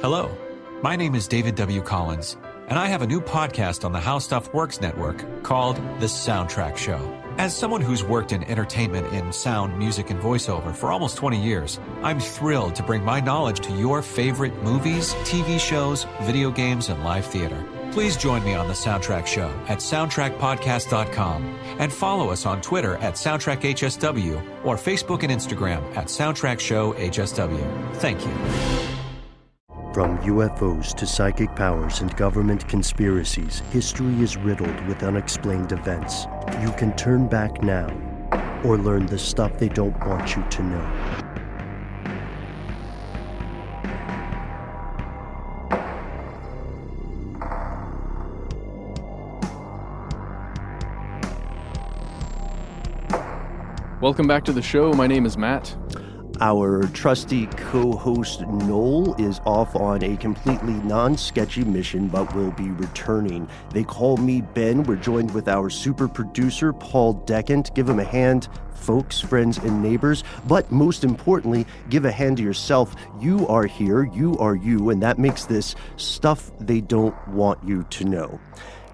Hello, my name is David W. Collins, and I have a new podcast on the How Stuff Works network called The Soundtrack Show. As someone who's worked in entertainment in sound, music, and voiceover for almost 20 years, I'm thrilled to bring my knowledge to your favorite movies, TV shows, video games, and live theater. Please join me on The Soundtrack Show at soundtrackpodcast.com and follow us on Twitter at SoundtrackHSW or Facebook and Instagram at SoundtrackShowHSW. Thank you. From UFOs to psychic powers and government conspiracies, history is riddled with unexplained events. You can turn back now or learn the stuff they don't want you to know. Welcome back to the show. My name is Matt. Our trusty co-host Noel is off on a completely non-sketchy mission, but will be returning. They call me Ben. We're joined with our super producer, Paul Decant. Give him a hand, folks, friends, and neighbors. But most importantly, give a hand to yourself. You are here, you are you, and that makes this stuff they don't want you to know.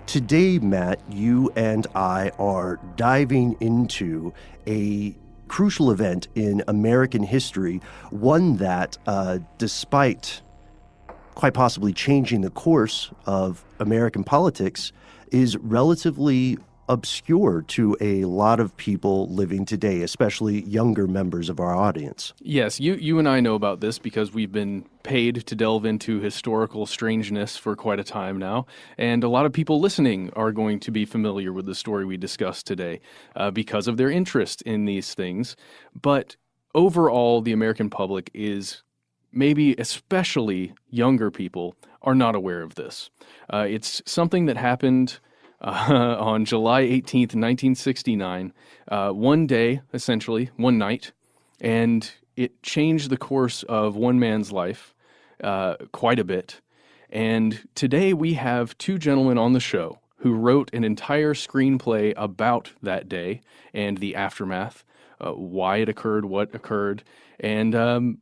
Today, Matt, you and I are diving into a crucial event in American history, one that, despite quite possibly changing the course of American politics, is relatively obscure to a lot of people living today, especially younger members of our audience. Yes, you and I know about this because we've been paid to delve into historical strangeness for quite a time now, and a lot of people listening are going to be familiar with the story we discussed today because of their interest in these things. But overall, the American public is, maybe especially younger people, are not aware of this. It's something that happened on July 18th, 1969, one day, essentially, one night, and it changed the course of one man's life quite a bit. And today we have two gentlemen on the show who wrote an entire screenplay about that day and the aftermath, why it occurred, what occurred, and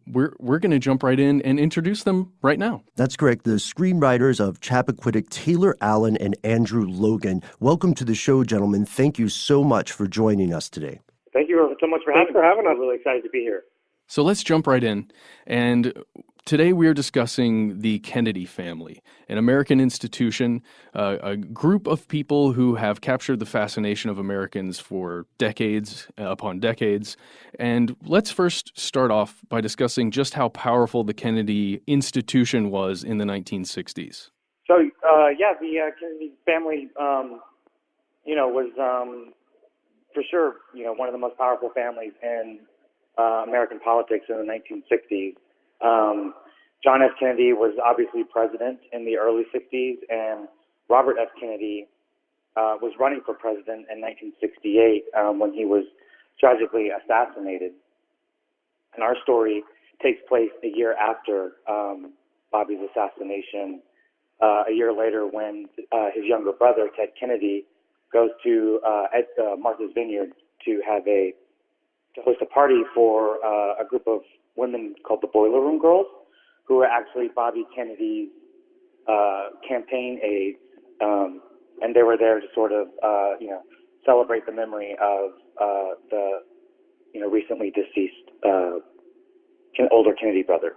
we're going to jump right in and introduce them right now. That's correct. The screenwriters of Chappaquiddick, Taylor Allen and Andrew Logan. Welcome to the show, gentlemen. Thank you so much for joining us today. Thank you so much for having us. I'm really excited to be here. So let's jump right in. And today we are discussing the Kennedy family, an American institution, a group of people who have captured the fascination of Americans for decades upon decades. And let's first start off by discussing just how powerful the Kennedy institution was in the 1960s. So, the Kennedy family, was for sure, one of the most powerful families in American politics in the 1960s. John F. Kennedy was obviously president in the early 60s, and Robert F. Kennedy was running for president in 1968 when he was tragically assassinated. And our story takes place a year after Bobby's assassination, a year later when his younger brother, Ted Kennedy, goes to Martha's Vineyard to host a party for a group of women called the Boiler Room Girls, who were actually Bobby Kennedy's campaign aides, and they were there to sort of, celebrate the memory of the, recently deceased older Kennedy brother.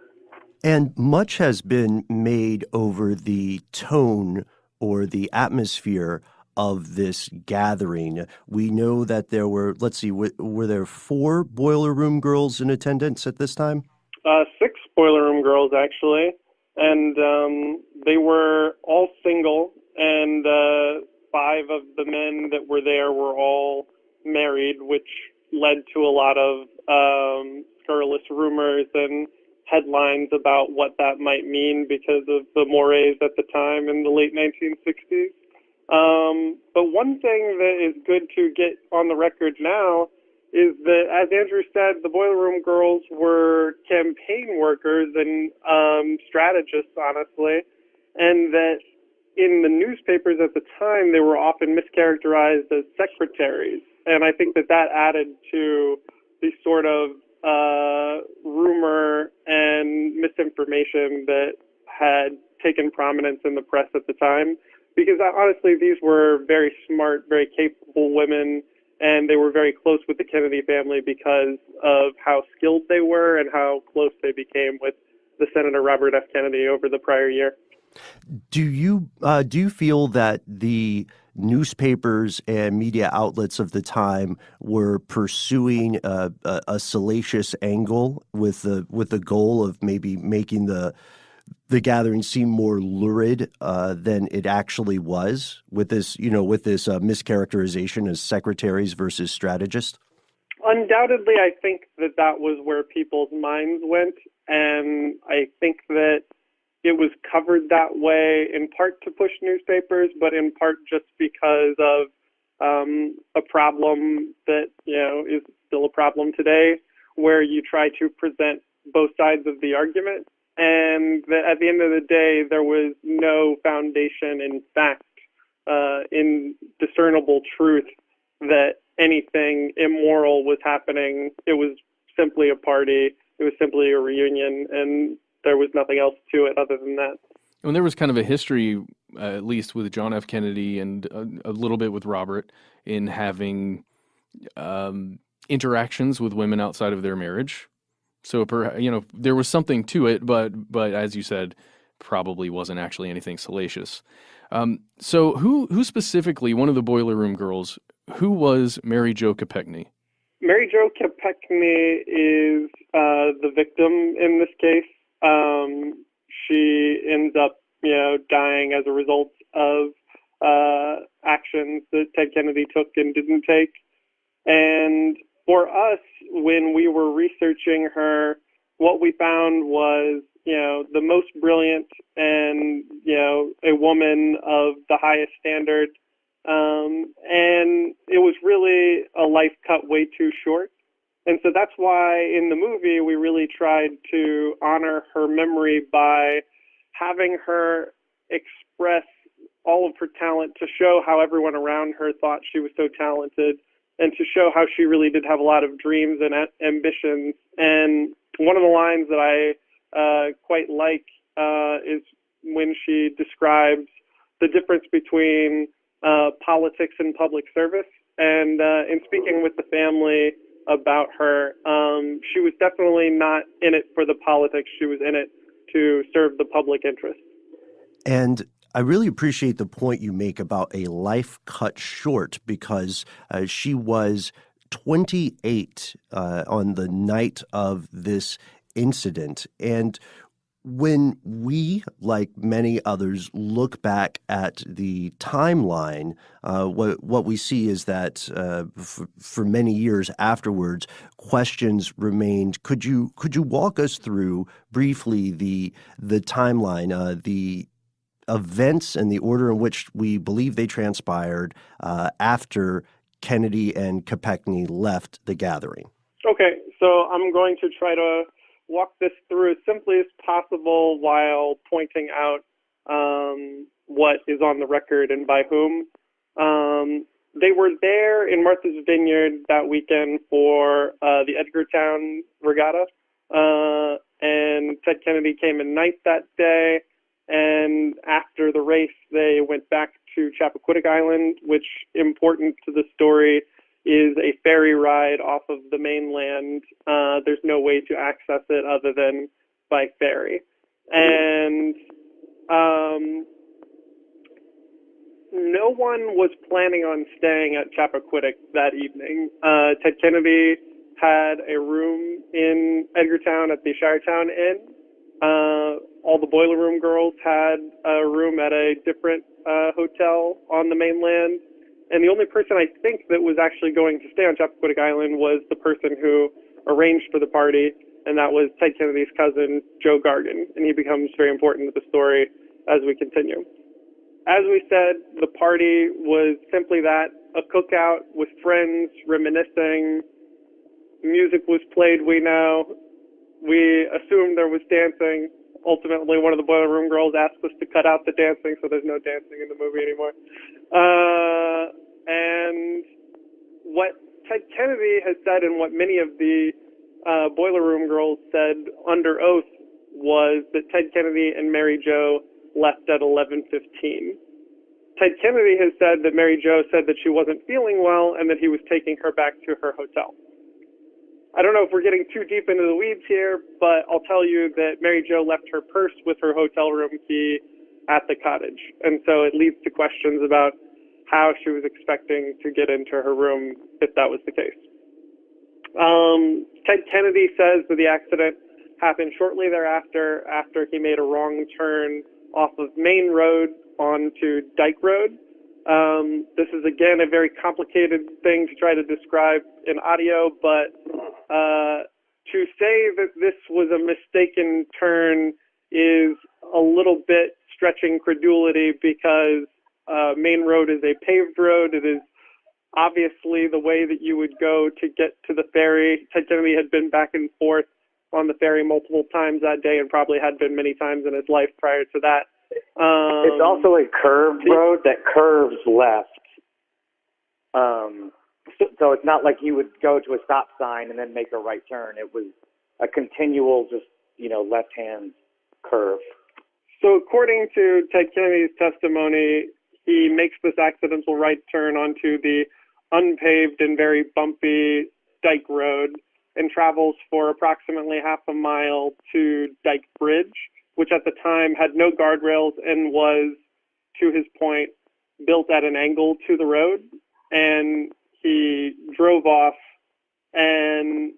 And much has been made over the tone or the atmosphere of this gathering. We know that there were, were there 4 Boiler Room Girls in attendance at this time? 6 Boiler Room Girls, actually. And they were all single, and 5 of the men that were there were all married, which led to a lot of scurrilous rumors and headlines about what that might mean because of the mores at the time in the late 1960s. But one thing that is good to get on the record now is that, as Andrew said, the Boiler Room Girls were campaign workers and strategists, honestly, and that in the newspapers at the time, they were often mischaracterized as secretaries. And I think that added to the sort of rumor and misinformation that had taken prominence in the press at the time, because honestly, these were very smart, very capable women, and they were very close with the Kennedy family because of how skilled they were and how close they became with the Senator Robert F. Kennedy over the prior year. Do you feel that the newspapers and media outlets of the time were pursuing a salacious angle with the goal of maybe making the gathering seem more lurid than it actually was, with this mischaracterization as secretaries versus strategists? Undoubtedly, I think that was where people's minds went, and I think that it was covered that way in part to push newspapers, but in part just because of a problem that is still a problem today, where you try to present both sides of the argument, and that at the end of the day, there was no foundation in fact, in discernible truth, that anything immoral was happening. It was simply a party. It was simply a reunion, and there was nothing else to it other than that. And there was kind of a history, at least with John F. Kennedy and a little bit with Robert, in having interactions with women outside of their marriage. So, there was something to it, but as you said, probably wasn't actually anything salacious. So who specifically, one of the Boiler Room girls, who was Mary Jo Chappaquiddick? Mary Jo Chappaquiddick is the victim in this case. She ends up, dying as a result of actions that Ted Kennedy took and didn't take. And for us, when we were researching her, what we found was, the most brilliant and, a woman of the highest standard. And it was really a life cut way too short. And so that's why in the movie, we really tried to honor her memory by having her express all of her talent, to show how everyone around her thought she was so talented, and to show how she really did have a lot of dreams and ambitions. And one of the lines that I quite like is when she describes the difference between politics and public service. And in speaking with the family about her, she was definitely not in it for the politics. She was in it to serve the public interest. And I really appreciate the point you make about a life cut short, because she was 28 on the night of this incident. And when we, like many others, look back at the timeline, what we see is that for many years afterwards, questions remained. Could you walk us through briefly the timeline, the events and the order in which we believe they transpired after Kennedy and Chappaquiddick left the gathering? Okay, so I'm going to try to walk this through as simply as possible while pointing out what is on the record and by whom. They were there in Martha's Vineyard that weekend for the Edgartown Regatta, and Ted Kennedy came in ninth that day. And after the race, they went back to Chappaquiddick Island, which, important to the story, is a ferry ride off of the mainland. There's no way to access it other than by ferry. And no one was planning on staying at Chappaquiddick that evening. Ted Kennedy had a room in Edgartown at the Shiretown Inn. All the Boiler Room girls had a room at a different hotel on the mainland. And the only person I think that was actually going to stay on Chappaquiddick Island was the person who arranged for the party, and that was Ted Kennedy's cousin, Joe Gargan. And he becomes very important to the story as we continue. As we said, the party was simply that, a cookout with friends, reminiscing. Music was played, we know. We assumed there was dancing. Ultimately, one of the Boiler Room girls asked us to cut out the dancing, so there's no dancing in the movie anymore. And what Ted Kennedy has said, and what many of the Boiler Room girls said under oath, was that Ted Kennedy and Mary Jo left at 11:15. Ted Kennedy has said that Mary Jo said that she wasn't feeling well and that he was taking her back to her hotel. I don't know if we're getting too deep into the weeds here, but I'll tell you that Mary Jo left her purse with her hotel room key at the cottage. And so it leads to questions about how she was expecting to get into her room if that was the case. Ted Kennedy says that the accident happened shortly thereafter, after he made a wrong turn off of Main Road onto Dyke Road. This is, again, a very complicated thing to try to describe in audio, but to say that this was a mistaken turn is a little bit stretching credulity, because Main Road is a paved road. It is obviously the way that you would go to get to the ferry. Ted Kennedy had been back and forth on the ferry multiple times that day, and probably had been many times in his life prior to that. It's also a curved road that curves left. So it's not like you would go to a stop sign and then make a right turn. It was a continual, just, left-hand curve. So according to Ted Kennedy's testimony, he makes this accidental right turn onto the unpaved and very bumpy Dyke Road and travels for approximately half a mile to Dyke Bridge, which at the time had no guardrails and was, to his point, built at an angle to the road. And he drove off, and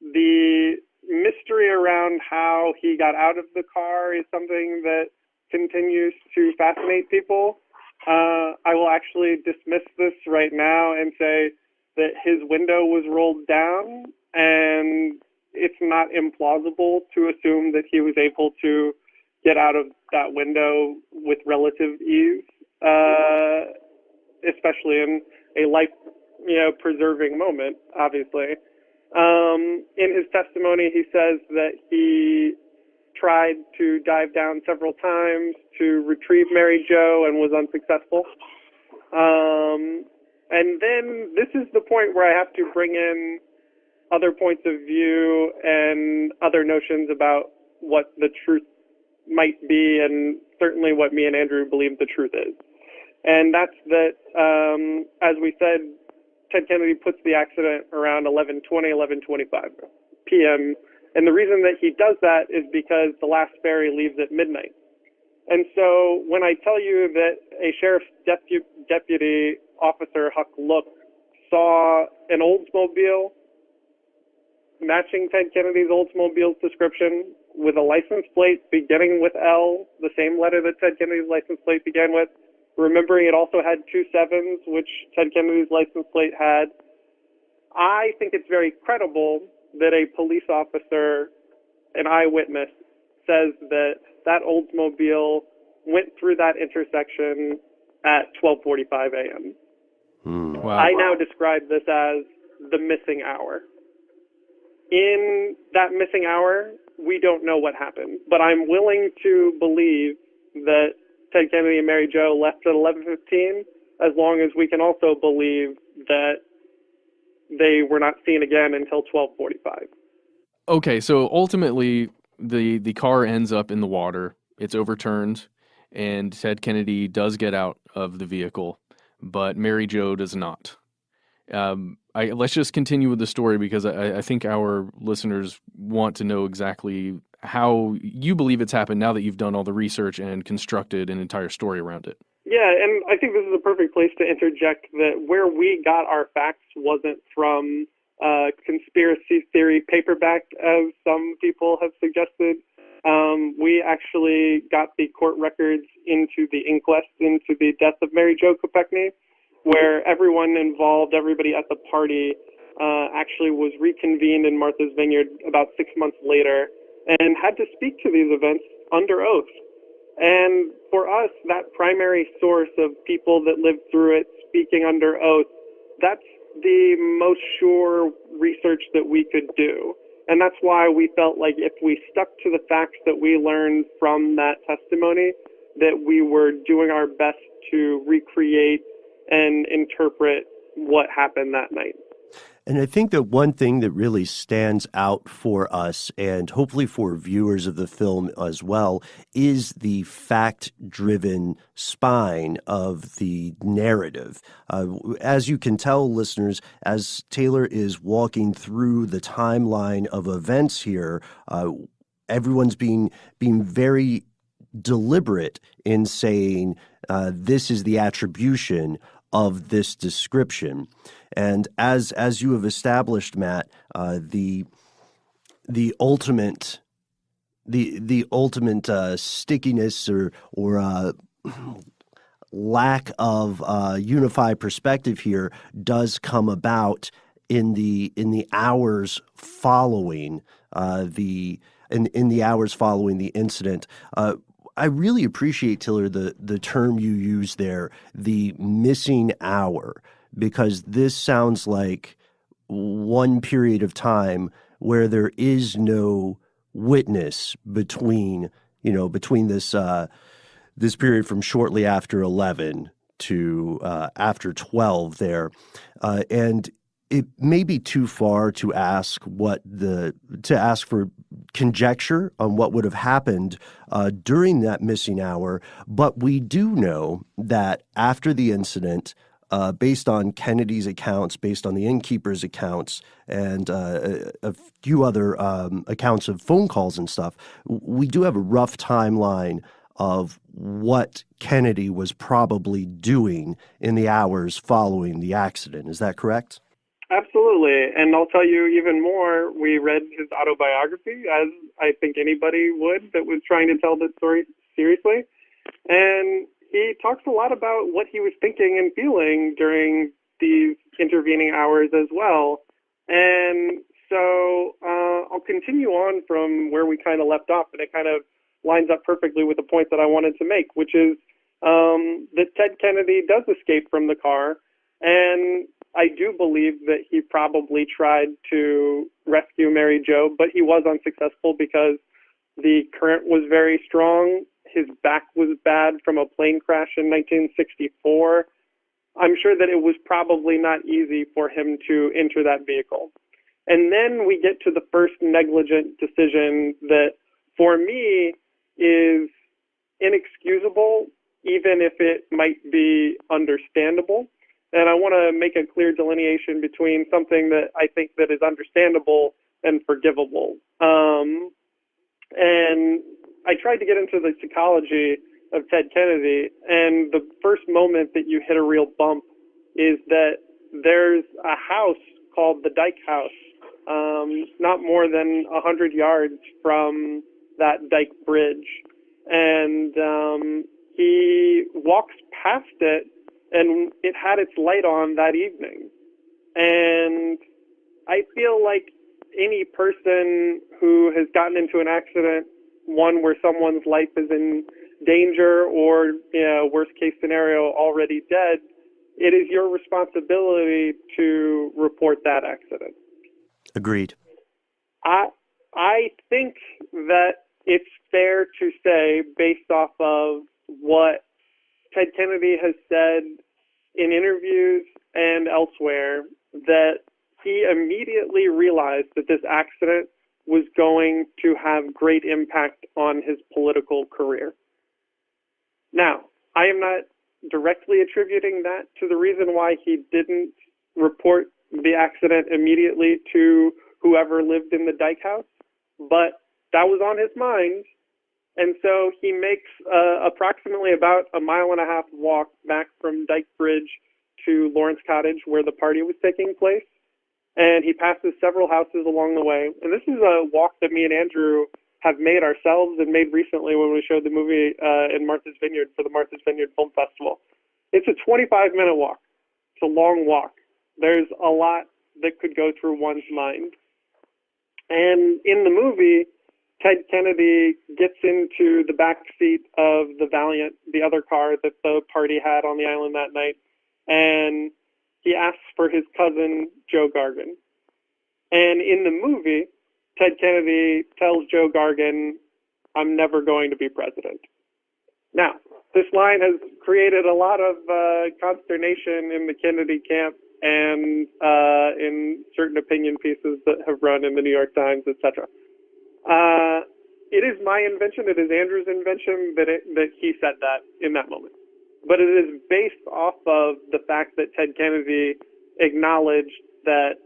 the mystery around how he got out of the car is something that continues to fascinate people. I will actually dismiss this right now and say that his window was rolled down, and it's not implausible to assume that he was able to get out of that window with relative ease, especially in a life, preserving moment, obviously. In his testimony, he says that he tried to dive down several times to retrieve Mary Jo and was unsuccessful. And then this is the point where I have to bring in other points of view and other notions about what the truth might be, and certainly what me and Andrew believe the truth is. And that's that, as we said, Ted Kennedy puts the accident around 11:20, 11:25 p.m. And the reason that he does that is because the last ferry leaves at midnight. And so when I tell you that a sheriff's deputy officer, Huck Look, saw an Oldsmobile matching Ted Kennedy's Oldsmobile's description with a license plate beginning with L, the same letter that Ted Kennedy's license plate began with, remembering it also had 2 sevens, which Ted Kennedy's license plate had, I think it's very credible that a police officer, an eyewitness, says that that Oldsmobile went through that intersection at 12:45 a.m. Wow. I now describe this as the missing hour. In that missing hour, we don't know what happened, but I'm willing to believe that Ted Kennedy and Mary Jo left at 11:15, as long as we can also believe that they were not seen again until 12:45. Okay, so ultimately, the car ends up in the water. It's overturned, and Ted Kennedy does get out of the vehicle, but Mary Jo does not. Let's just continue with the story, because I think our listeners want to know exactly how you believe it's happened now that you've done all the research and constructed an entire story around it. Yeah, and I think this is a perfect place to interject that where we got our facts wasn't from conspiracy theory paperback, as some people have suggested. We actually got the court records into the inquest into the death of Mary Jo Chappaquiddick, where everyone involved, everybody at the party, actually was reconvened in Martha's Vineyard about 6 months later and had to speak to these events under oath. And for us, that primary source of people that lived through it speaking under oath, that's the most sure research that we could do. And that's why we felt like if we stuck to the facts that we learned from that testimony, that we were doing our best to recreate and interpret what happened that night. And I think that one thing that really stands out for us, and hopefully for viewers of the film as well, is the fact-driven spine of the narrative. As you can tell, listeners, as Taylor is walking through the timeline of events here, everyone's being very deliberate in saying this is the attribution of this description. And as you have established, Matt, the ultimate stickiness or lack of unified perspective here does come about in the hours following the hours following the incident. I really appreciate, Taylor, the term you use there, the missing hour, because this sounds like one period of time where there is no witness between this this period from shortly after 11 to after 12 there, and it may be too far to ask for conjecture on what would have happened during that missing hour, but we do know that after the incident, based on Kennedy's accounts, based on the innkeeper's accounts, and a few other accounts of phone calls and stuff, we do have a rough timeline of what Kennedy was probably doing in the hours following the accident. Is that correct? Absolutely. And I'll tell you even more. We read his autobiography, as I think anybody would that was trying to tell this story seriously. And he talks a lot about what he was thinking and feeling during these intervening hours as well. And so I'll continue on from where we kind of left off, and it kind of lines up perfectly with the point that I wanted to make, which is that Ted Kennedy does escape from the car. And I do believe that he probably tried to rescue Mary Jo, but he was unsuccessful because the current was very strong. His back was bad from a plane crash in 1964. I'm sure that it was probably not easy for him to enter that vehicle. And then we get to the first negligent decision that, for me, is inexcusable, even if it might be understandable. And I want to make a clear delineation between something that I think that is understandable and forgivable. And I tried to get into the psychology of Ted Kennedy, and the first moment that you hit a real bump is that there's a house called the Dyke House, not more than 100 yards from that Dyke Bridge. And he walks past it, and it had its light on that evening. And I feel like any person who has gotten into an accident, one where someone's life is in danger or, worst case scenario, already dead, it is your responsibility to report that accident. Agreed. I think that it's fair to say, based off of what Ted Kennedy has said in interviews and elsewhere, that he immediately realized that this accident was going to have great impact on his political career. Now, I am not directly attributing that to the reason why he didn't report the accident immediately to whoever lived in the Dyke House, but that was on his mind. And so he makes approximately about a 1.5 mile walk back from Dyke Bridge to Lawrence Cottage, where the party was taking place. And he passes several houses along the way. And this is a walk that me and Andrew have made ourselves and made recently when we showed the movie in Martha's Vineyard for the Martha's Vineyard Film Festival. It's a 25-minute walk. It's a long walk. There's a lot that could go through one's mind. And in the movie, Ted Kennedy gets into the back seat of the Valiant, the other car that the party had on the island that night, and he asks for his cousin, Joe Gargan. And in the movie, Ted Kennedy tells Joe Gargan, "I'm never going to be president." Now, this line has created a lot of consternation in the Kennedy camp and in certain opinion pieces that have run in the New York Times, etc. It is my invention, it is Andrew's invention that he said that in that moment. But it is based off of the fact that Ted Kennedy acknowledged that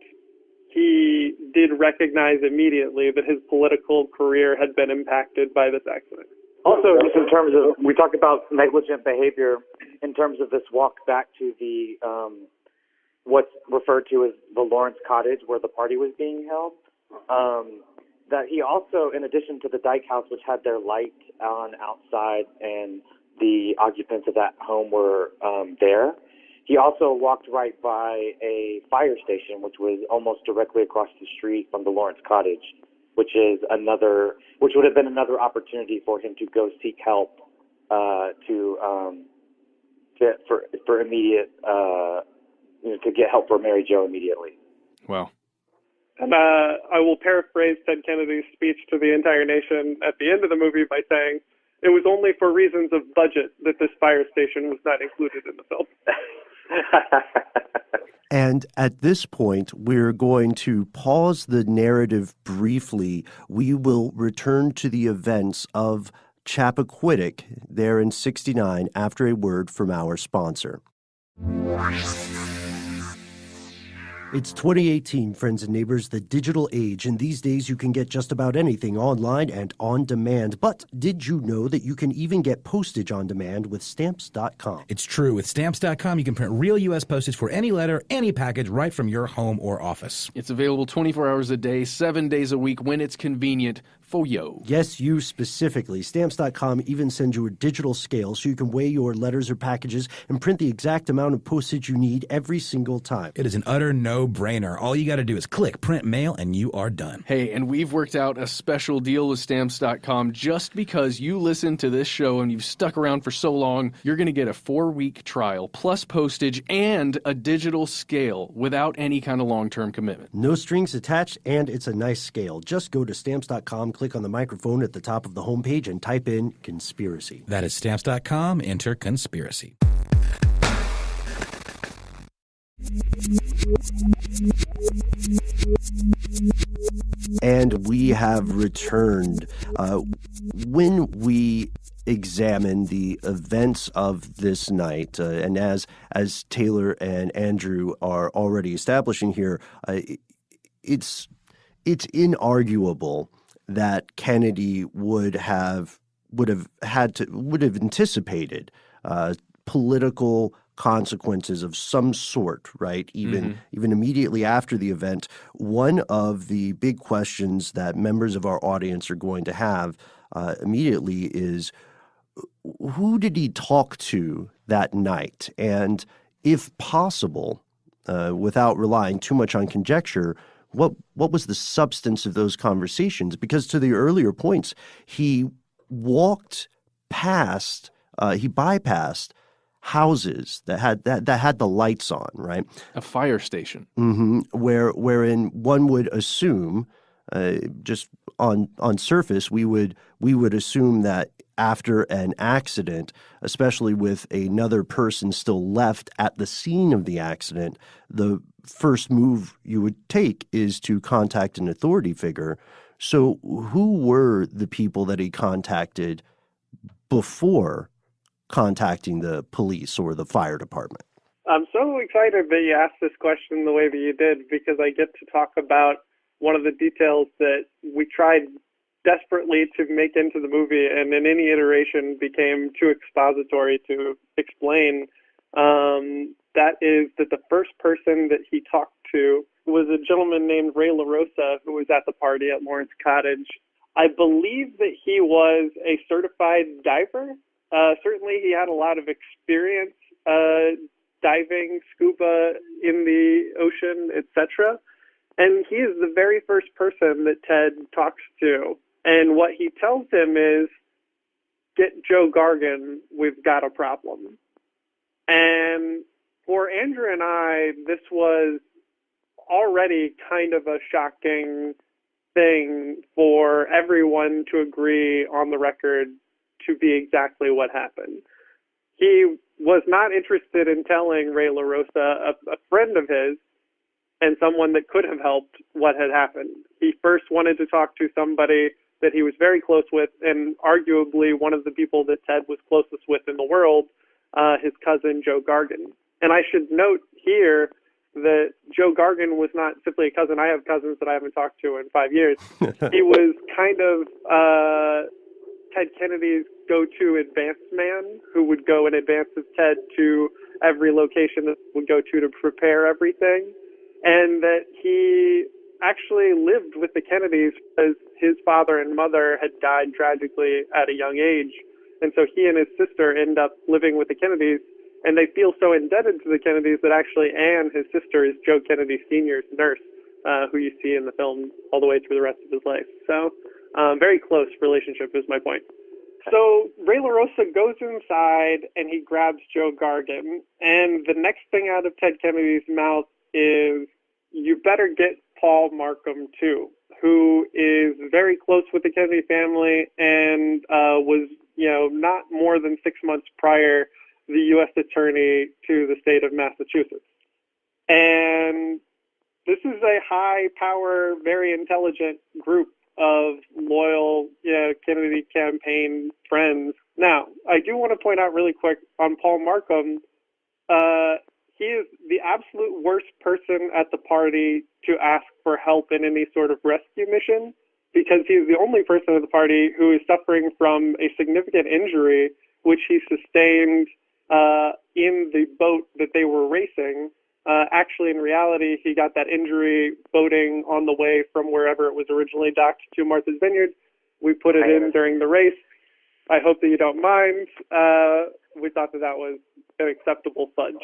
he did recognize immediately that his political career had been impacted by this accident. Also, just in terms of, we talked about negligent behavior in terms of this walk back to the, what's referred to as the Lawrence Cottage where the party was being held. That he also, in addition to the Dyke House, which had their light on outside and the occupants of that home were there, he also walked right by a fire station, which was almost directly across the street from the Lawrence Cottage, which would have been another opportunity for him to go seek help for immediate, to get help for Mary Jo immediately. Wow. And I will paraphrase Ted Kennedy's speech to the entire nation at the end of the movie by saying, it was only for reasons of budget that this fire station was not included in the film. And at this point, we're going to pause the narrative briefly. We will return to the events of Chappaquiddick there in '69 after a word from our sponsor. It's 2018, friends and neighbors, the digital age, and these days you can get just about anything online and on demand. But did you know that you can even get postage on demand with Stamps.com? It's true. With Stamps.com, you can print real U.S. postage for any letter, any package, right from your home or office. It's available 24 hours a day, 7 days a week when it's convenient for you. Yes, you specifically. Stamps.com even sends you a digital scale so you can weigh your letters or packages and print the exact amount of postage you need every single time. It is an utter no-brainer. All you got to do is click, print, mail, and you are done. Hey, and we've worked out a special deal with Stamps.com just because you listen to this show and you've stuck around for so long. You're going to get a 4-week trial plus postage and a digital scale without any kind of long-term commitment. No strings attached, and it's a nice scale. Just go to Stamps.com, click on the microphone at the top of the homepage, and type in conspiracy. That is Stamps.com, enter conspiracy. And we have returned. When we examine the events of this night, and as Taylor and Andrew are already establishing here, it's inarguable that Kennedy would have anticipated political consequences of some sort, right? Even immediately after the event. One of the big questions that members of our audience are going to have immediately is, who did he talk to that night? And if possible, without relying too much on conjecture, what was the substance of those conversations? Because to the earlier points, he walked past, he bypassed houses that had the lights on, right? A fire station. Wherein one would assume, just on surface, we would assume that after an accident, especially with another person still left at the scene of the accident, the first move you would take is to contact an authority figure. So who were the people that he contacted before contacting the police or the fire department? I'm so excited that you asked this question the way that you did, because I get to talk about one of the details that we tried desperately to make into the movie and in any iteration became too expository to explain. That is that the first person that he talked to was a gentleman named Ray LaRosa, who was at the party at Lawrence Cottage. I believe that he was a certified diver. Certainly he had a lot of experience diving, scuba in the ocean, etc. And he is the very first person that Ted talks to. And what he tells him is, get Joe Gargan, we've got a problem. And for Andrew and I, this was already kind of a shocking thing for everyone to agree on the record to be exactly what happened. he was not interested in telling Ray LaRosa, a friend of his and someone that could have helped, what had happened. He first wanted to talk to somebody that he was very close with, and arguably one of the people that Ted was closest with in the world, his cousin Joe Gargan. And I should note here that Joe Gargan was not simply a cousin. I have cousins that I haven't talked to in 5 years. He was kind of Ted Kennedy's go-to advance man who would go in advance of Ted to every location that would go to prepare everything. And that he actually lived with the Kennedys because his father and mother had died tragically at a young age. And so he and his sister end up living with the Kennedys, and they feel so indebted to the Kennedys that actually Anne, his sister, is Joe Kennedy Sr.'s nurse, who you see in the film all the way through the rest of his life. So very close relationship is my point. So Ray LaRosa goes inside and he grabs Joe Gargan, and the next thing out of Ted Kennedy's mouth is, "You better get Paul Markham too," who is very close with the Kennedy family and was, not more than 6 months prior the U.S. attorney to the state of Massachusetts. And this is a high-power, very intelligent group of loyal Kennedy campaign friends. Now, I do want to point out really quick on Paul Markham, he is the absolute worst person at the party to ask for help in any sort of rescue mission, because he's the only person at the party who is suffering from a significant injury, which he sustained in the boat that they were racing. Actually, in reality, he got that injury boating on the way from wherever it was originally docked to Martha's Vineyard. We put it in during the race. I hope that you don't mind. We thought that was an acceptable fudge.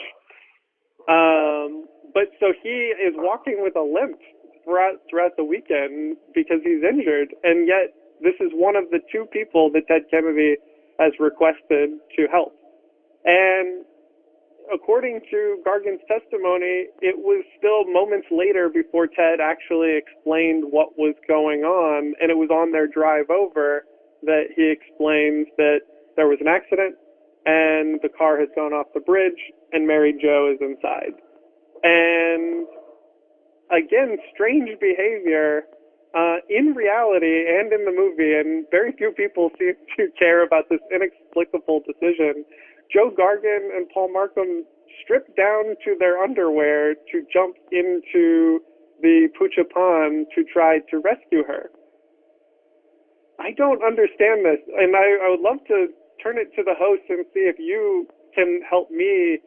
But so he is walking with a limp throughout the weekend because he's injured, and yet this is one of the two people that Ted Kennedy has requested to help. And according to Gargan's testimony, it was still moments later before Ted actually explained what was going on, and it was on their drive over that he explained that there was an accident and the car has gone off the bridge and Mary Jo is inside. And again, strange behavior in reality and in the movie, and very few people seem to care about this inexplicable decision. Joe Gargan and Paul Markham stripped down to their underwear to jump into the Pucha Pond to try to rescue her. I don't understand this, and I would love to turn it to the host and see if you can help me.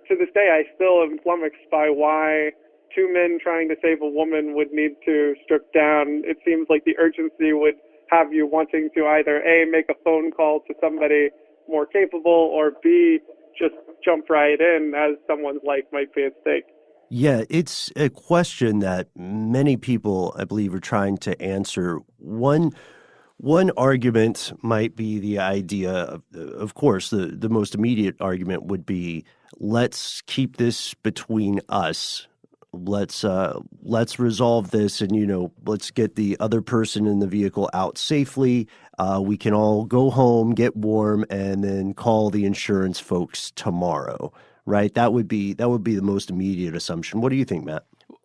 To this day, I still am flummoxed by why two men trying to save a woman would need to strip down. It seems like the urgency would have you wanting to either A, make a phone call to somebody more capable, or B, just jump right in as someone's life might be at stake. Yeah, it's a question that many people, I believe, are trying to answer. One argument might be the idea of course, the most immediate argument would be, let's keep this between us. Let's resolve this, and let's get the other person in the vehicle out safely. We can all go home, get warm, and then call the insurance folks tomorrow. Right? That would be the most immediate assumption. What do you think, Matt?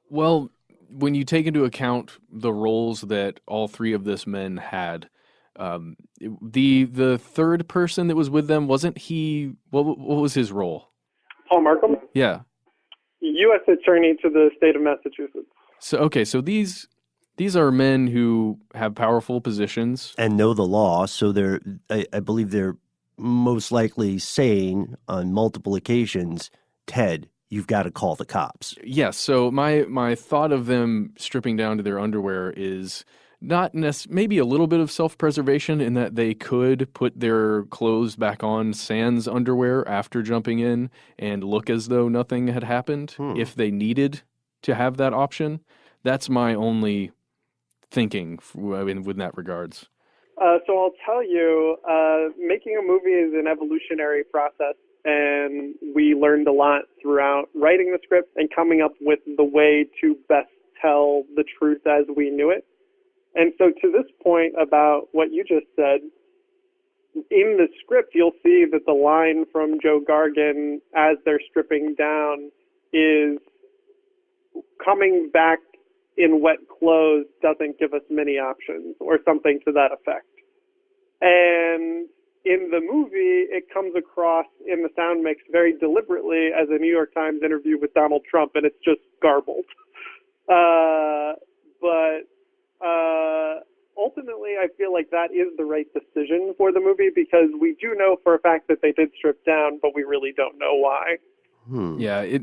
Well, when you take into account the roles that all three of this men had, the third person that was with them, wasn't he? What was his role? Paul Markham? Yeah. U.S. Attorney to the state of Massachusetts. So these are men who have powerful positions and know the law. So I believe they're most likely saying on multiple occasions, Ted, you've got to call the cops. Yes. So my thought of them stripping down to their underwear is not maybe a little bit of self-preservation in that they could put their clothes back on sans underwear after jumping in and look as though nothing had happened if they needed to have that option. That's my only thinking with that regards. So I'll tell you, making a movie is an evolutionary process, and we learned a lot throughout writing the script and coming up with the way to best tell the truth as we knew it. And so to this point about what you just said, in the script, you'll see that the line from Joe Gargan as they're stripping down is coming back in wet clothes doesn't give us many options, or something to that effect. And in the movie, it comes across in the sound mix very deliberately as a New York Times interview with Donald Trump, and it's just garbled. But ultimately, I feel like that is the right decision for the movie, because we do know for a fact that they did strip down, but we really don't know why. Yeah,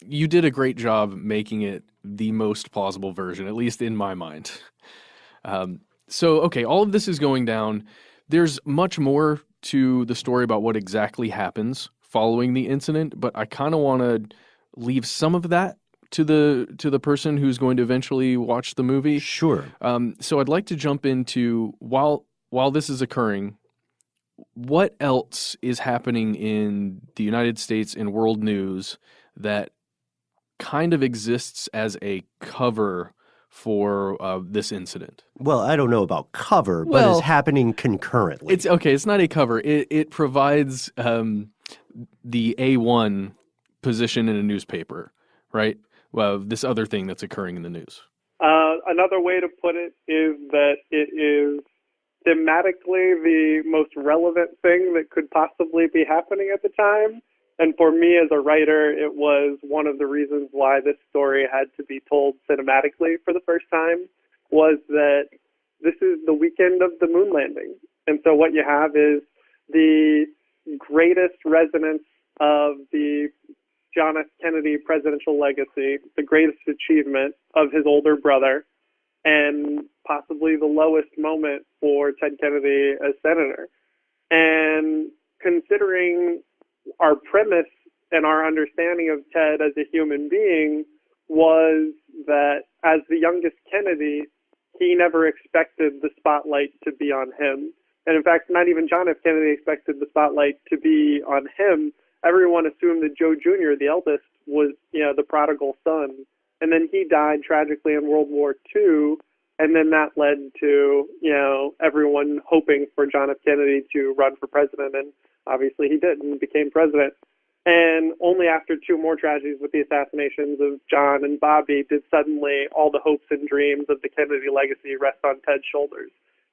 you did a great job making it the most plausible version, at least in my mind. So, okay, all of this is going down. There's much more to the story about what exactly happens following the incident, but I kind of want to leave some of that to the person who's going to eventually watch the movie. Sure. So I'd like to jump into, while this is occurring, what else is happening in the United States in world news that kind of exists as a cover for this incident? Well, I don't know about cover, but Well, it's happening concurrently. It's okay. It's not a cover. It provides the A1 position in a newspaper, right? Well, this other thing that's occurring in the news. Another way to put it is that it is thematically the most relevant thing that could possibly be happening at the time. And for me as a writer, it was one of the reasons why this story had to be told cinematically for the first time, was that this is the weekend of the moon landing. And so what you have is the greatest resonance of the John F. Kennedy presidential legacy, the greatest achievement of his older brother, and possibly the lowest moment for Ted Kennedy as senator. And considering our premise and our understanding of Ted as a human being was that as the youngest Kennedy, he never expected the spotlight to be on him. And in fact, not even John F. Kennedy expected the spotlight to be on him. Everyone assumed that Joe Jr., the eldest, was, the prodigal son. And then he died tragically in World War II. And then that led to, everyone hoping for John F. Kennedy to run for president. And obviously he did and became president. And only after two more tragedies with the assassinations of John and Bobby did suddenly all the hopes and dreams of the Kennedy legacy rest on Ted's shoulders.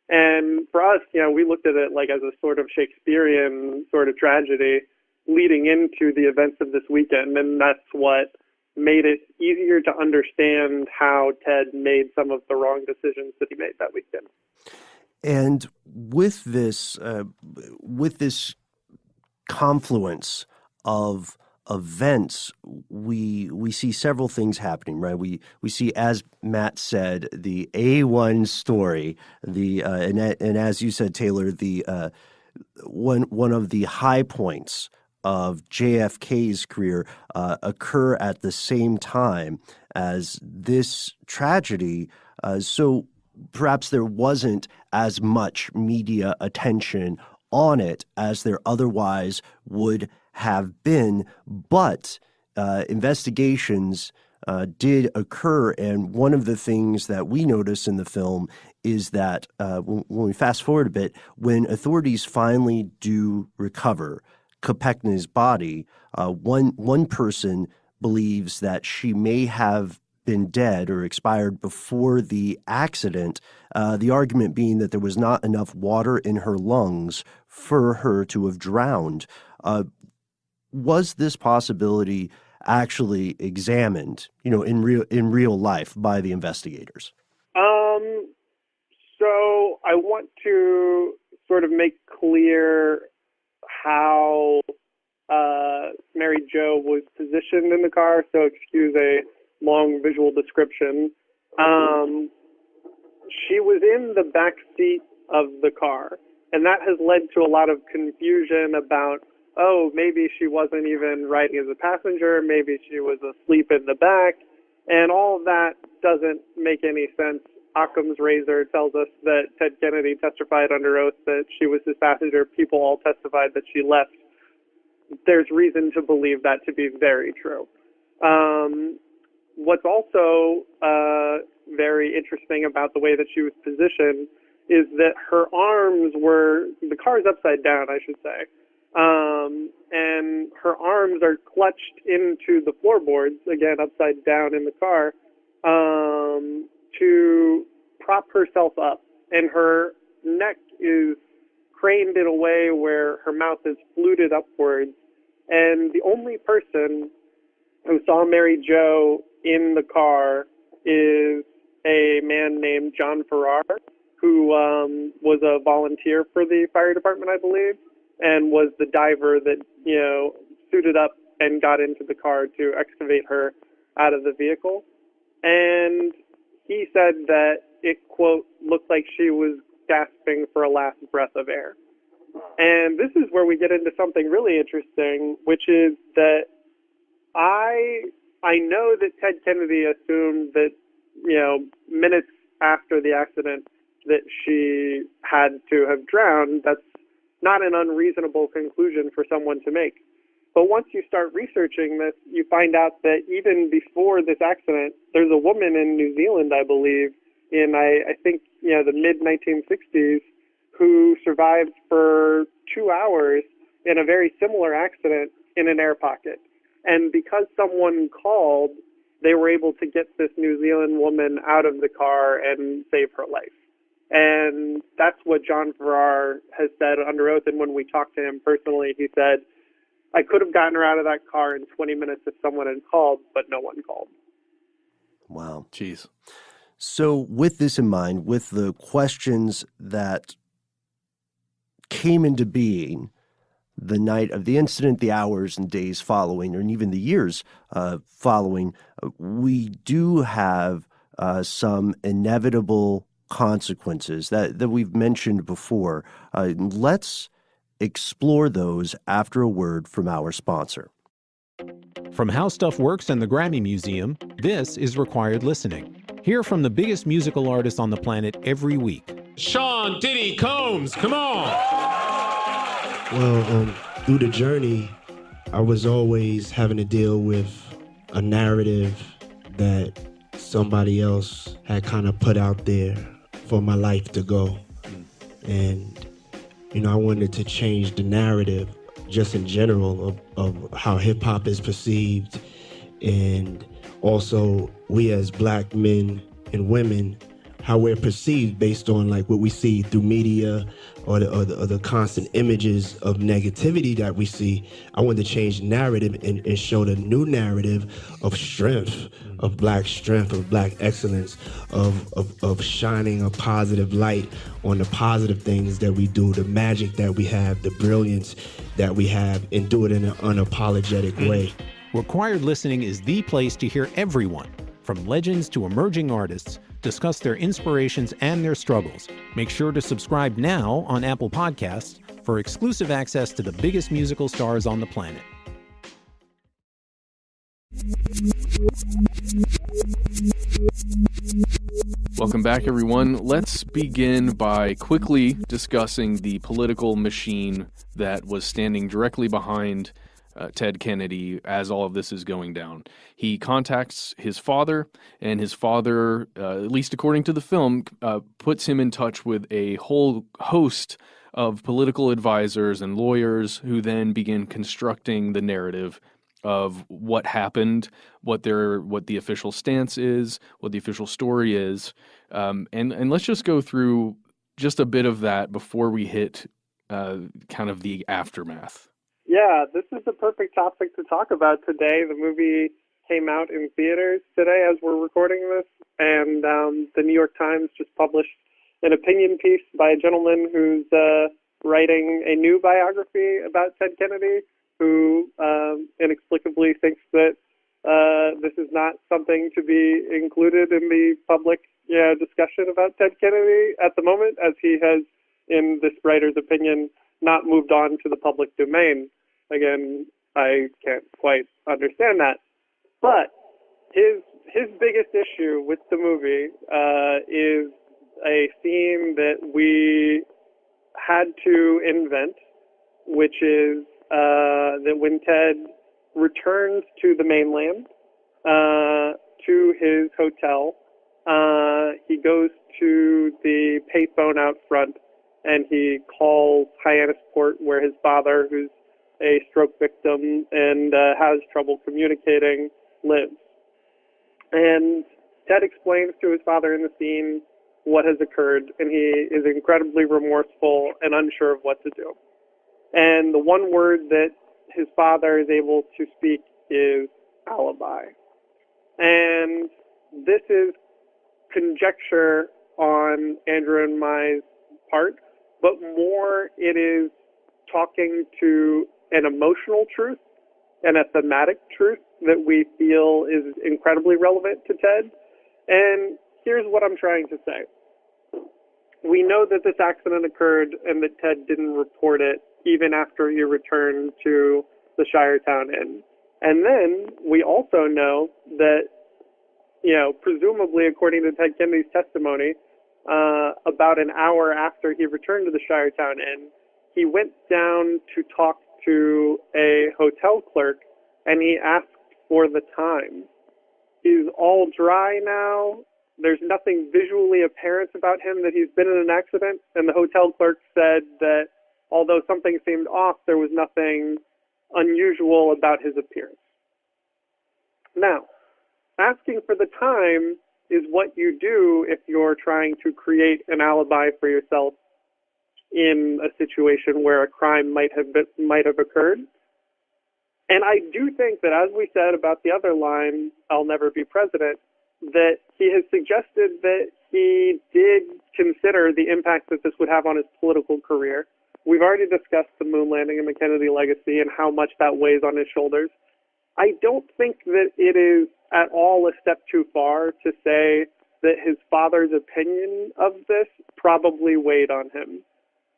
And for us, we looked at it like as a sort of Shakespearean sort of tragedy leading into the events of this weekend. And that's what made it easier to understand how Ted made some of the wrong decisions that he made that weekend. And with this confluence of events, we see several things happening, right? We see, as Matt said, the A1 story, and as you said, Taylor, the one of the high points of JFK's career occur at the same time as this tragedy. So perhaps there wasn't as much media attention on it as there otherwise would have been, but investigations did occur. And one of the things that we notice in the film is that when we fast forward a bit, when authorities finally do recover Kopechne's body, one person believes that she may have been dead or expired before the accident, the argument being that there was not enough water in her lungs for her to have drowned. Was this possibility actually examined, in real life by the investigators? So I want to sort of make clear how Mary Jo was positioned in the car. So excuse a long visual description. She was in the back seat of the car, and that has led to a lot of confusion about, maybe she wasn't even riding as a passenger, maybe she was asleep in the back, and all of that doesn't make any sense. Occam's razor tells us that Ted Kennedy testified under oath that she was his passenger. People all testified that she left. There's reason to believe that to be very true. What's also very interesting about the way that she was positioned is that her arms were, the car's upside down, I should say, and her arms are clutched into the floorboards, again, upside down in the car, to prop herself up. And her neck is craned in a way where her mouth is fluted upwards. And the only person who saw Mary Jo in the car is a man named John Farrar, who was a volunteer for the fire department, I believe, and was the diver that, suited up and got into the car to excavate her out of the vehicle. And he said that it, quote, looked like she was gasping for a last breath of air. And this is where we get into something really interesting, which is that I know that Ted Kennedy assumed that, minutes after the accident that she had to have drowned. That's not an unreasonable conclusion for someone to make. But once you start researching this, you find out that even before this accident, there's a woman in New Zealand, I believe, in, I think, the mid-1960s, who survived for 2 hours in a very similar accident in an air pocket. And because someone called, they were able to get this New Zealand woman out of the car and save her life. And that's what John Farrar has said under oath. And when we talked to him personally, he said, I could have gotten her out of that car in 20 minutes if someone had called, but no one called. Wow. Jeez. So with this in mind, with the questions that came into being the night of the incident, the hours and days following, and even the years following, we do have some inevitable consequences that we've mentioned before. Let's explore those after a word from our sponsor. From How Stuff Works and the Grammy Museum, this is Required Listening. Hear from the biggest musical artists on the planet every week. Sean Diddy Combs, come on! Well, through the journey, I was always having to deal with a narrative that somebody else had kind of put out there for my life to go. And, I wanted to change the narrative just in general of how hip-hop is perceived, and also we as black men and women, how we're perceived based on like what we see through media or the constant images of negativity that we see. I wanted to change the narrative and show the new narrative of strength, of black excellence, of shining a positive light on the positive things that we do, the magic that we have, the brilliance that we have, and do it in an unapologetic way. Required Listening is the place to hear everyone, from legends to emerging artists, discuss their inspirations and their struggles. Make sure to subscribe now on Apple Podcasts for exclusive access to the biggest musical stars on the planet. Welcome back, everyone. Let's begin by quickly discussing the political machine that was standing directly behind Ted Kennedy as all of this is going down. He contacts his father, and his father, at least according to the film, puts him in touch with a whole host of political advisors and lawyers who then begin constructing the narrative of what happened, what the official stance is, what the official story is, and let's just go through just a bit of that before we hit kind of the aftermath. Yeah, this is the perfect topic to talk about today. The movie came out in theaters today as we're recording this, and the New York Times just published an opinion piece by a gentleman who's writing a new biography about Ted Kennedy, who inexplicably thinks that this is not something to be included in the public discussion about Ted Kennedy at the moment, as he has, in this writer's opinion, not moved on to the public domain. Again, I can't quite understand that. But his biggest issue with the movie is a theme that we had to invent, which is that when Ted returns to the mainland, to his hotel, he goes to the payphone out front, and he calls Hyannisport, where his father, who's a stroke victim and has trouble communicating, lives. And Ted explains to his father in the scene what has occurred, and he is incredibly remorseful and unsure of what to do. And the one word that his father is able to speak is alibi. And this is conjecture on Andrew and my part, but more it is talking to an emotional truth and a thematic truth that we feel is incredibly relevant to Ted. And here's what I'm trying to say. We know that this accident occurred and that Ted didn't report it even after he returned to the Shiretown Inn. And then we also know that, presumably according to Ted Kennedy's testimony, about an hour after he returned to the Shiretown Inn, he went down to talk to a hotel clerk and he asked for the time. He's all dry now. There's nothing visually apparent about him that he's been in an accident, and the hotel clerk said that although something seemed off, there was nothing unusual about his appearance. Now, asking for the time is what you do if you're trying to create an alibi for yourself in a situation where a crime might have occurred. And I do think that, as we said about the other line, "I'll never be president," that he has suggested that he did consider the impact that this would have on his political career. We've already discussed the moon landing and the Kennedy legacy and how much that weighs on his shoulders. I don't think that it is at all a step too far to say that his father's opinion of this probably weighed on him,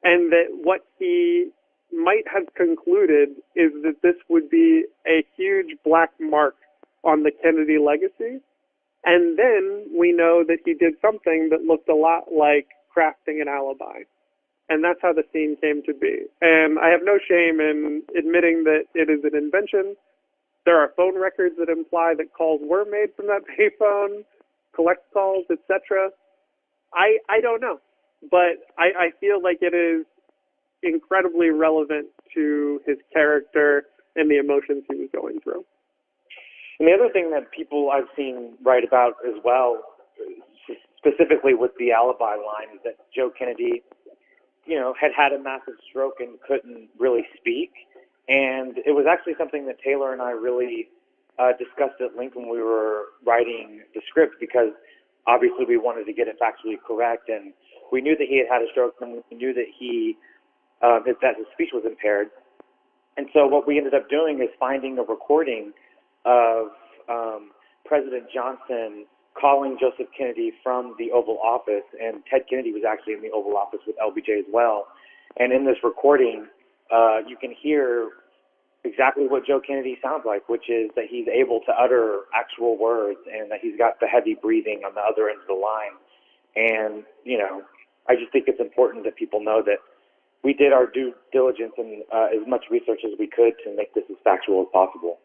and that what he might have concluded is that this would be a huge black mark on the Kennedy legacy. And then we know that he did something that looked a lot like crafting an alibi. And that's how the scene came to be. And I have no shame in admitting that it is an invention. There are phone records that imply that calls were made from that payphone, collect calls, etc. I don't know. But I feel like it is incredibly relevant to his character and the emotions he was going through. And the other thing that people I've seen write about as well, specifically with the alibi line, is that Joe Kennedy, had a massive stroke and couldn't really speak. And it was actually something that Taylor and I really discussed at length when we were writing the script, because obviously we wanted to get it factually correct. And we knew that he had a stroke, and we knew that that his speech was impaired. And so what we ended up doing is finding a recording of President Johnson calling Joseph Kennedy from the Oval Office, and Ted Kennedy was actually in the Oval Office with LBJ as well. And in this recording, you can hear exactly what Joe Kennedy sounds like, which is that he's able to utter actual words and that he's got the heavy breathing on the other end of the line. And, I just think it's important that people know that we did our due diligence and as much research as we could to make this as factual as possible.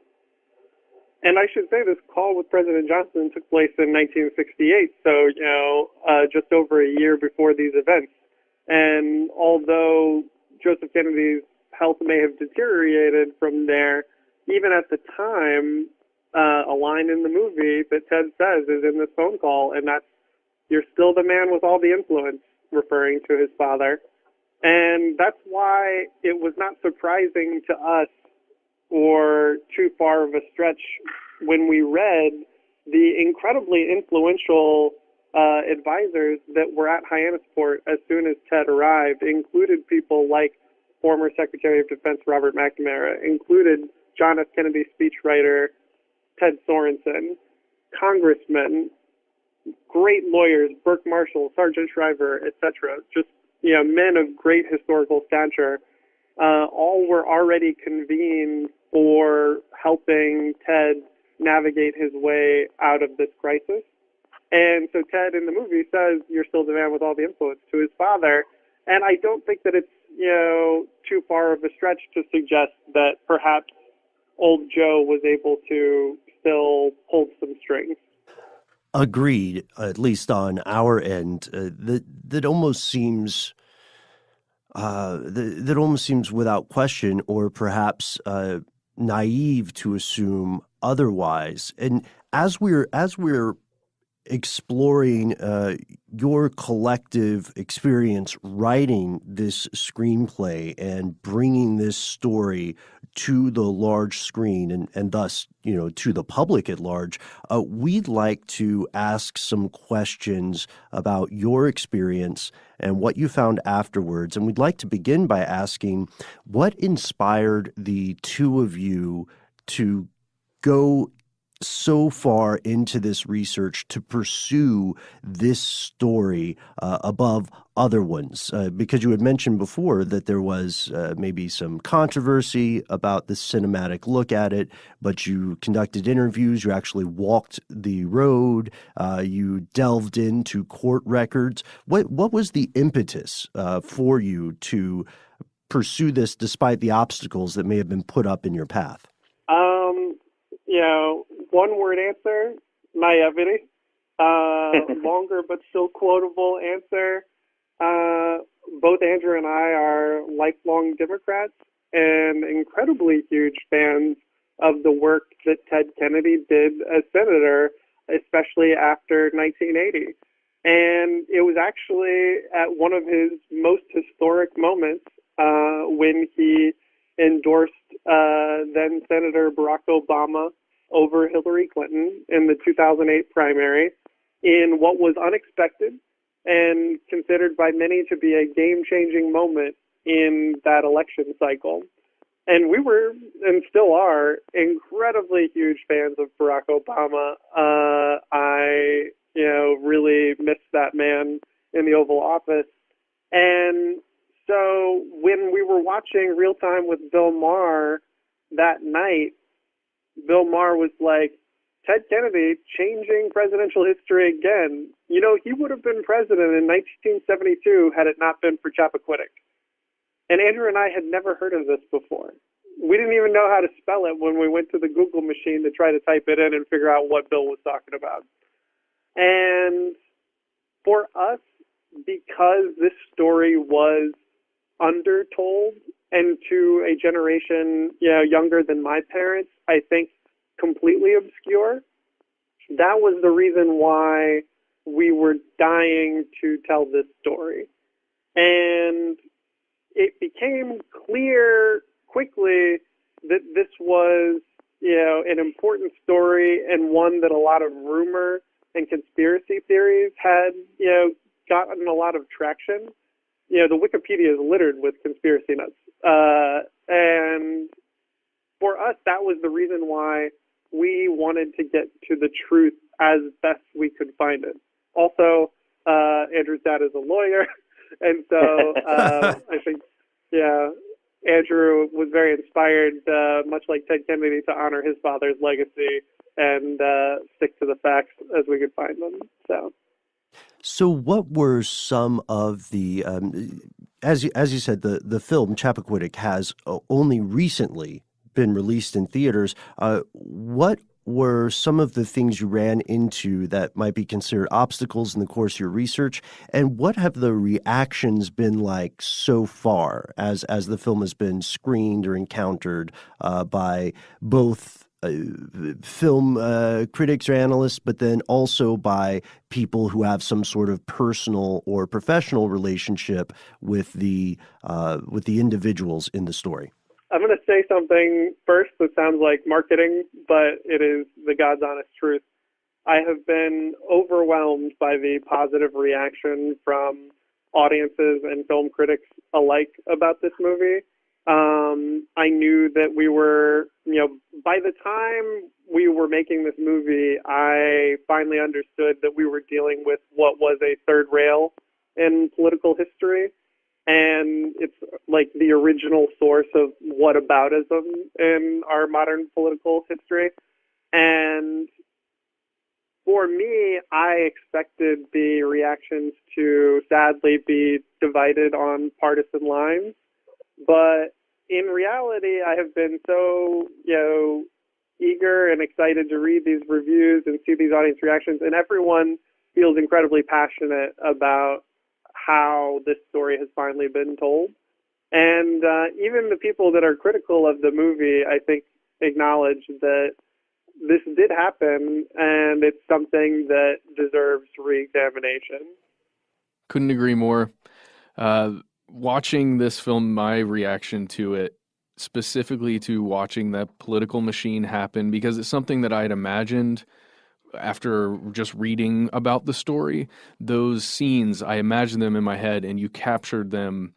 And I should say this call with President Johnson took place in 1968, so, just over a year before these events. And although Joseph Kennedy's health may have deteriorated from there, even at the time, a line in the movie that Ted says is in this phone call, and that's, "You're still the man with all the influence," referring to his father. And that's why it was not surprising to us or too far of a stretch when we read the incredibly influential advisors that were at Hyannisport as soon as Ted arrived, included people like former Secretary of Defense Robert McNamara, included John F. Kennedy speechwriter Ted Sorensen, congressmen, great lawyers, Burke Marshall, Sergeant Shriver, etc., just men of great historical stature, all were already convened for helping Ted navigate his way out of this crisis. And so Ted in the movie says, "You're still the man with all the influence," to his father. And I don't think that it's, too far of a stretch to suggest that perhaps old Joe was able to still hold some strings. Agreed, at least on our end. That almost seems that almost seems without question, or perhaps naive to assume otherwise. And as we're exploring your collective experience writing this screenplay and bringing this story to the large screen and thus, to the public at large, we'd like to ask some questions about your experience and what you found afterwards. And we'd like to begin by asking what inspired the two of you to go so far into this research to pursue this story above other ones? Because you had mentioned before that there was maybe some controversy about the cinematic look at it, but you conducted interviews, you actually walked the road, you delved into court records. What was the impetus for you to pursue this despite the obstacles that may have been put up in your path? One word answer, naivety. Longer but still quotable answer. Both Andrew and I are lifelong Democrats and incredibly huge fans of the work that Ted Kennedy did as senator, especially after 1980. And it was actually at one of his most historic moments when he endorsed then Senator Barack Obama over Hillary Clinton in the 2008 primary in what was unexpected and considered by many to be a game-changing moment in that election cycle. And we were, and still are, incredibly huge fans of Barack Obama. I, really missed that man in the Oval Office. And so when we were watching Real Time with Bill Maher that night, Bill Maher was like, Ted Kennedy changing presidential history again. He would have been president in 1972 had it not been for Chappaquiddick. And Andrew and I had never heard of this before. We didn't even know how to spell it when we went to the Google machine to try to type it in and figure out what Bill was talking about. And for us, because this story was undertold and to a generation, younger than my parents, I think completely obscure, that was the reason why we were dying to tell this story. And it became clear quickly that this was, an important story and one that a lot of rumor and conspiracy theories had, gotten a lot of traction. The Wikipedia is littered with conspiracy nuts. And for us, that was the reason why we wanted to get to the truth as best we could find it. Also, Andrew's dad is a lawyer, and so I think, Andrew was very inspired, much like Ted Kennedy, to honor his father's legacy and stick to the facts as we could find them. So what were some of the, as you said, the film Chappaquiddick has only recently been released in theaters. What were some of the things you ran into that might be considered obstacles in the course of your research? And what have the reactions been like so far as the film has been screened or encountered by both film critics or analysts, but then also by people who have some sort of personal or professional relationship with the individuals in the story? I'm going to say something first that sounds like marketing, but it is the God's honest truth. I have been overwhelmed by the positive reaction from audiences and film critics alike about this movie. I knew that we were, by the time we were making this movie, I finally understood that we were dealing with what was a third rail in political history. And it's like the original source of whataboutism in our modern political history. And for me, I expected the reactions to sadly be divided on partisan lines. But in reality, I have been so, eager and excited to read these reviews and see these audience reactions, and everyone feels incredibly passionate about how this story has finally been told. And even the people that are critical of the movie, I think, acknowledge that this did happen, and it's something that deserves re-examination. Couldn't agree more. Watching this film, my reaction to it, specifically to watching that political machine happen, because it's something that I had imagined after just reading about the story. Those scenes, I imagined them in my head, and you captured them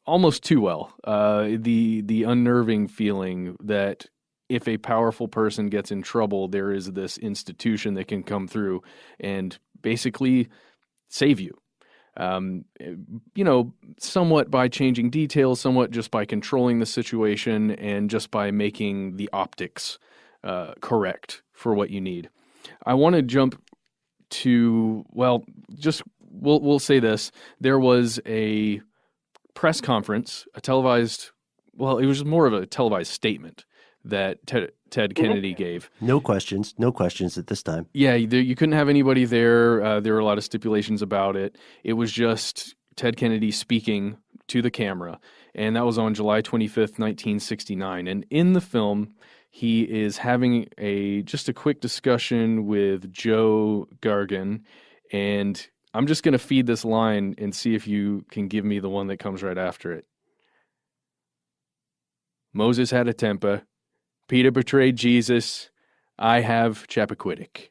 almost too well. The unnerving feeling that if a powerful person gets in trouble, there is this institution that can come through and basically save you. Somewhat by changing details, somewhat just by controlling the situation, and just by making the optics correct for what you need. I want to jump to, we'll say this. There was a press conference, it was more of a televised statement that Ted Kennedy gave. No questions at this time. Yeah, you couldn't have anybody there. There were a lot of stipulations about it. It was just Ted Kennedy speaking to the camera, and that was on July 25th, 1969. And in the film, he is having just a quick discussion with Joe Gargan, and I'm just going to feed this line and see if you can give me the one that comes right after it. Moses had a temper. Peter betrayed Jesus. I have Chappaquiddick.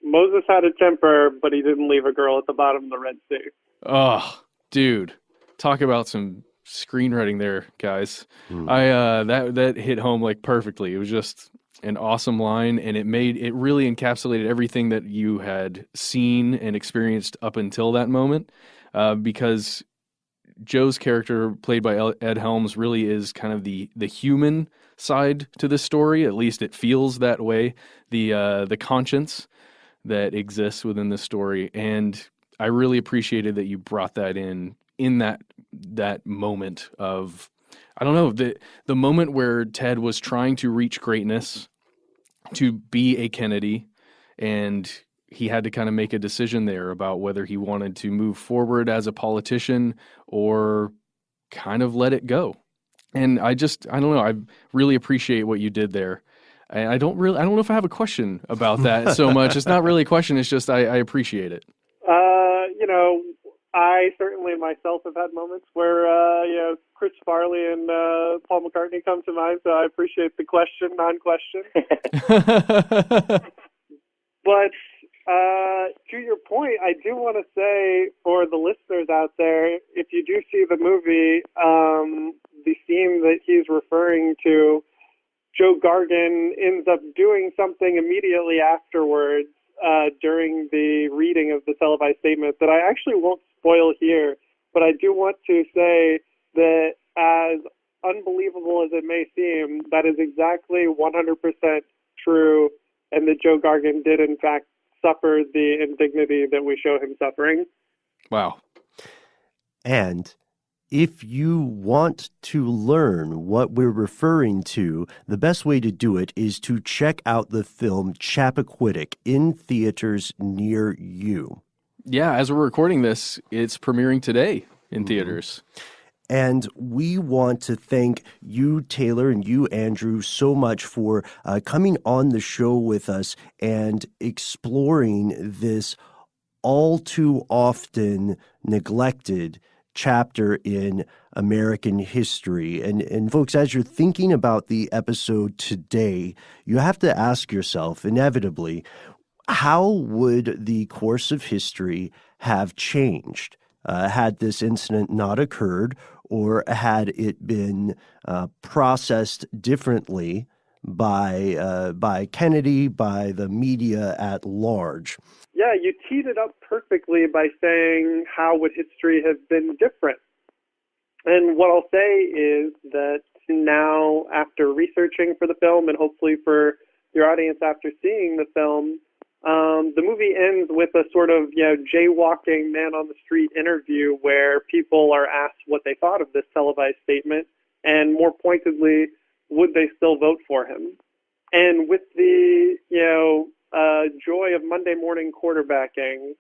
Moses had a temper, but he didn't leave a girl at the bottom of the Red Sea. Oh, dude. Talk about some screenwriting there, guys. That hit home like perfectly. It was just an awesome line, and it really encapsulated everything that you had seen and experienced up until that moment, because Joe's character, played by Ed Helms, really is kind of the human side to this story. At least it feels that way. The conscience that exists within the story, and I really appreciated that you brought that in that moment of, I don't know, the moment where Ted was trying to reach greatness, to be a Kennedy, and he had to kind of make a decision there about whether he wanted to move forward as a politician or kind of let it go. And I don't know, I really appreciate what you did there. I don't know if I have a question about that so much. It's not really a question, it's just I appreciate it. I certainly myself have had moments where, Chris Farley and Paul McCartney come to mind, so I appreciate the question, non-question. But to your point, I do want to say for the listeners out there, if you do see the movie, the scene that he's referring to, Joe Gargan ends up doing something immediately afterwards during the reading of the televised statement that I actually won't spoil here, but I do want to say that as unbelievable as it may seem, that is exactly 100% true, and that Joe Gargan did in fact suffer the indignity that we show him suffering. Wow. And if you want to learn what we're referring to, the best way to do it is to check out the film Chappaquiddick in theaters near you. Yeah, as we're recording this, it's premiering today in theaters. And we want to thank you, Taylor, and you, Andrew, so much for coming on the show with us and exploring this all too often neglected chapter in American history. And folks, as you're thinking about the episode today, you have to ask yourself, inevitably, how would the course of history have changed had this incident not occurred, or had it been processed differently by Kennedy, by the media at large? Yeah, you teed it up perfectly by saying, how would history have been different? And what I'll say is that now, after researching for the film, and hopefully for your audience after seeing the film, the movie ends with a sort of, jaywalking man on the street interview where people are asked what they thought of this televised statement, and more pointedly, would they still vote for him? And with the, joy of Monday morning quarterbacking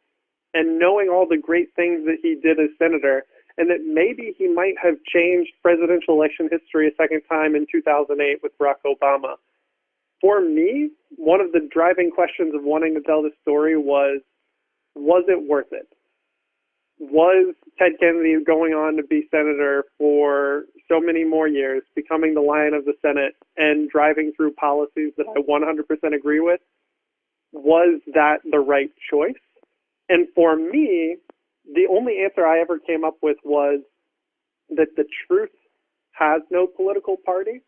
and knowing all the great things that he did as senator, and that maybe he might have changed presidential election history a second time in 2008 with Barack Obama. For me, one of the driving questions of wanting to tell this story was it worth it? Was Ted Kennedy going on to be senator for so many more years, becoming the lion of the Senate and driving through policies that I 100% agree with? Was that the right choice? And for me, the only answer I ever came up with was that the truth has no political party.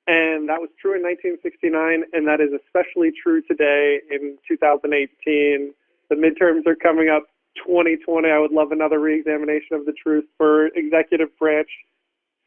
And that was true in 1969, and that is especially true today in 2018. The midterms are coming up. 2020, I would love another reexamination of the truth for executive branch.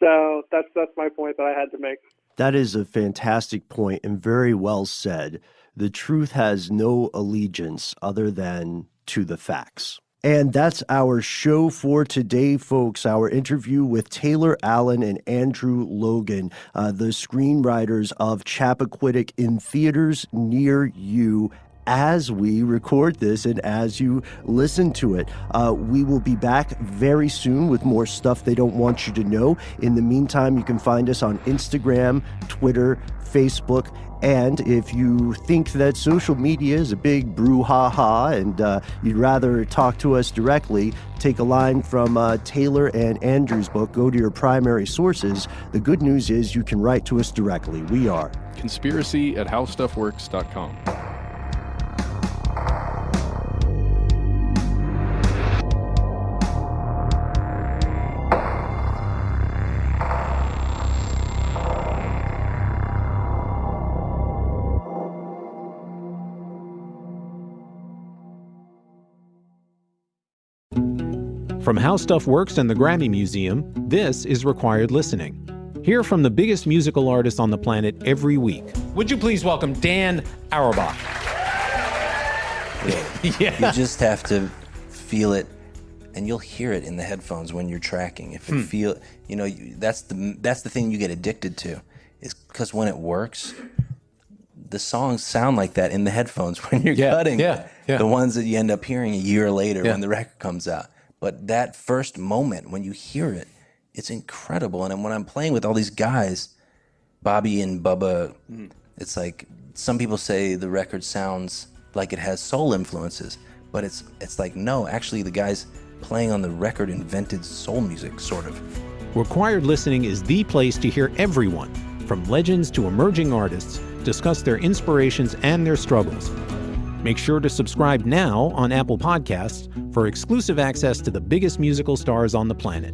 So that's my point that I had to make. That is a fantastic point and very well said. The truth has no allegiance other than to the facts. And that's our show for today, folks. Our interview with Taylor Allen and Andrew Logan, the screenwriters of Chappaquiddick, in theaters near you as we record this and as you listen to it. We will be back very soon with more stuff they don't want you to know. In the meantime, you can find us on Instagram, Twitter, Facebook, and if you think that social media is a big brouhaha and you'd rather talk to us directly, take a line from Taylor and Andrew's book, go to your primary sources. The good news is you can write to us directly. We are conspiracy@howstuffworks.com. From How Stuff Works and the Grammy Museum, this is Required Listening. Hear from the biggest musical artists on the planet every week. Would you please welcome Dan Auerbach? Yeah. You just have to feel it, and you'll hear it in the headphones when you're tracking. If it that's the thing you get addicted to, is because when it works, the songs sound like that in the headphones when you're cutting. The ones that you end up hearing a year later when the record comes out. But that first moment when you hear it, it's incredible. And when I'm playing with all these guys, Bobby and Bubba, it's like some people say the record sounds like it has soul influences, but it's like, no, actually the guys playing on the record invented soul music, sort of. Required Listening is the place to hear everyone, from legends to emerging artists, discuss their inspirations and their struggles. Make sure to subscribe now on Apple Podcasts for exclusive access to the biggest musical stars on the planet.